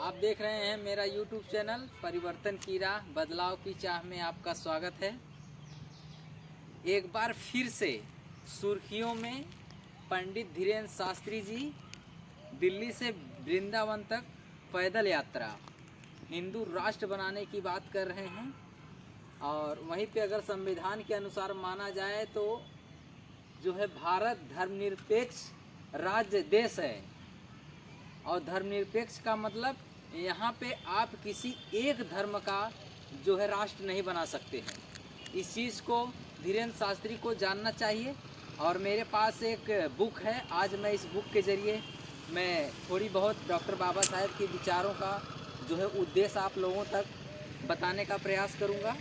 आप देख रहे हैं मेरा YouTube चैनल परिवर्तन की राह बदलाव की चाह में आपका स्वागत है। एक बार फिर से सुर्खियों में पंडित धीरेन्द्र शास्त्री जी दिल्ली से वृंदावन तक पैदल यात्रा हिंदू राष्ट्र बनाने की बात कर रहे हैं। और वहीं पे अगर संविधान के अनुसार माना जाए तो जो है भारत धर्मनिरपेक्ष राज्य देश है। और धर्मनिरपेक्ष का मतलब यहाँ पे आप किसी एक धर्म का जो है राष्ट्र नहीं बना सकते हैं। इस चीज़ को धीरेन्द्र शास्त्री को जानना चाहिए। और मेरे पास एक बुक है, आज मैं इस बुक के ज़रिए मैं थोड़ी बहुत डॉक्टर बाबा साहेब के विचारों का जो है उद्देश्य आप लोगों तक बताने का प्रयास करूँगा।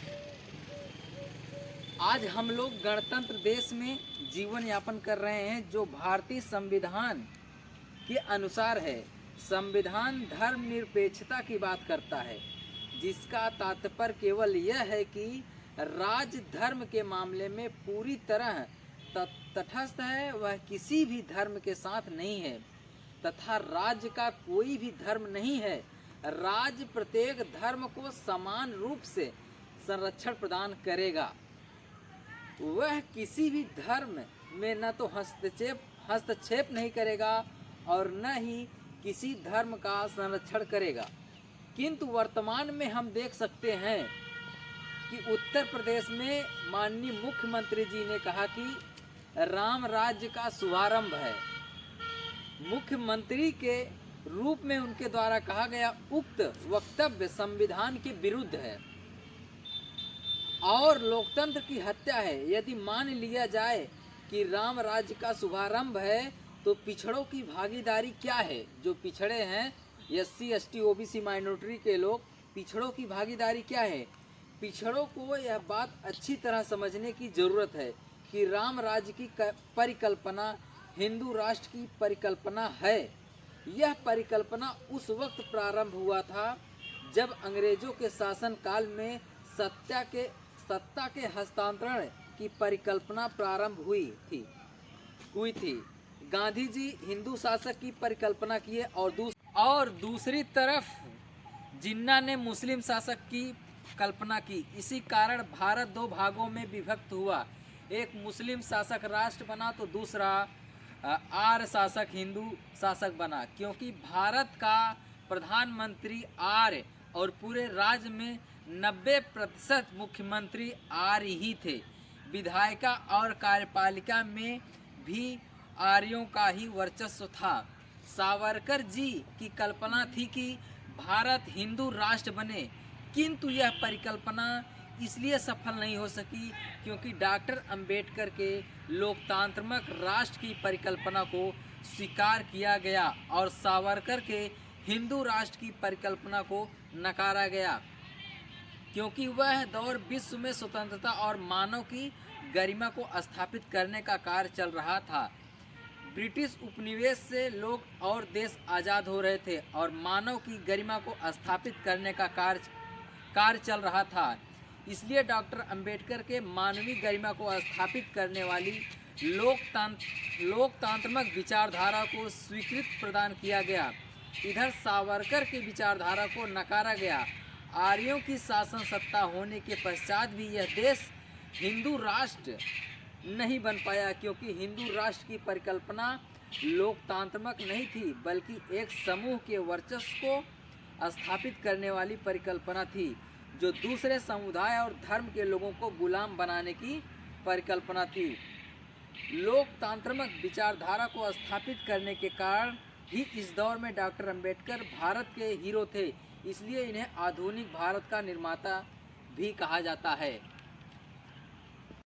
आज हम लोग गणतंत्र देश में जीवन यापन कर रहे हैं जो भारतीय संविधान के अनुसार है। संविधान धर्मनिरपेक्षता की बात करता है, जिसका तात्पर्य केवल यह है कि राज्य धर्म के मामले में पूरी तरह तटस्थ है, वह किसी भी धर्म के साथ नहीं है तथा राज्य का कोई भी धर्म नहीं है। राज्य प्रत्येक धर्म को समान रूप से संरक्षण प्रदान करेगा। वह किसी भी धर्म में न तो हस्तक्षेप नहीं करेगा और न ही किसी धर्म का संरक्षण करेगा। किंतु वर्तमान में हम देख सकते हैं कि उत्तर प्रदेश में माननीय मुख्यमंत्री जी ने कहा कि राम राज्य का शुभारंभ है। मुख्यमंत्री के रूप में उनके द्वारा कहा गया उक्त वक्तव्य संविधान के विरुद्ध है और लोकतंत्र की हत्या है। यदि मान लिया जाए कि राम राज्य का शुभारंभ है तो पिछड़ों की भागीदारी क्या है? जो पिछड़े हैं SC ST OBC माइनॉरिटी के लोग, पिछड़ों की भागीदारी क्या है? पिछड़ों को यह बात अच्छी तरह समझने की ज़रूरत है कि राम राज्य की परिकल्पना हिंदू राष्ट्र की परिकल्पना है। यह परिकल्पना उस वक्त प्रारंभ हुआ था जब अंग्रेजों के शासन काल में सत्ता के हस्तांतरण की परिकल्पना प्रारंभ हुई थी। गांधी जी हिंदू शासक की परिकल्पना की है और दूसरी तरफ जिन्ना ने मुस्लिम शासक की कल्पना की। इसी कारण भारत दो भागों में विभक्त हुआ। एक मुस्लिम शासक राष्ट्र बना तो दूसरा आर्य शासक हिंदू शासक बना, क्योंकि भारत का प्रधानमंत्री आर्य और पूरे राज्य में 90% मुख्यमंत्री आर्य ही थे। विधायिका और कार्यपालिका में भी आर्यों का ही वर्चस्व था। सावरकर जी की कल्पना थी कि भारत हिंदू राष्ट्र बने, किंतु यह परिकल्पना इसलिए सफल नहीं हो सकी क्योंकि डॉक्टर अंबेडकर के लोकतांत्रिक राष्ट्र की परिकल्पना को स्वीकार किया गया और सावरकर के हिंदू राष्ट्र की परिकल्पना को नकारा गया, क्योंकि वह दौर विश्व में स्वतंत्रता और मानव की गरिमा को स्थापित करने का कार्य चल रहा था। ब्रिटिश उपनिवेश से लोग और देश आज़ाद हो रहे थे और मानव की गरिमा को स्थापित करने का कार्य चल रहा था। इसलिए डॉक्टर अंबेडकर के मानवीय गरिमा को स्थापित करने वाली लोकतांत्रिक विचारधारा को स्वीकृति प्रदान किया गया। इधर सावरकर की विचारधारा को नकारा गया। आर्यों की शासन सत्ता होने के पश्चात भी यह देश हिंदू राष्ट्र नहीं बन पाया, क्योंकि हिंदू राष्ट्र की परिकल्पना लोकतांत्रिक नहीं थी बल्कि एक समूह के वर्चस्व को स्थापित करने वाली परिकल्पना थी, जो दूसरे समुदाय और धर्म के लोगों को गुलाम बनाने की परिकल्पना थी। लोकतांत्रिक विचारधारा को स्थापित करने के कारण ही इस दौर में डॉक्टर अंबेडकर भारत के हीरो थे, इसलिए इन्हें आधुनिक भारत का निर्माता भी कहा जाता है।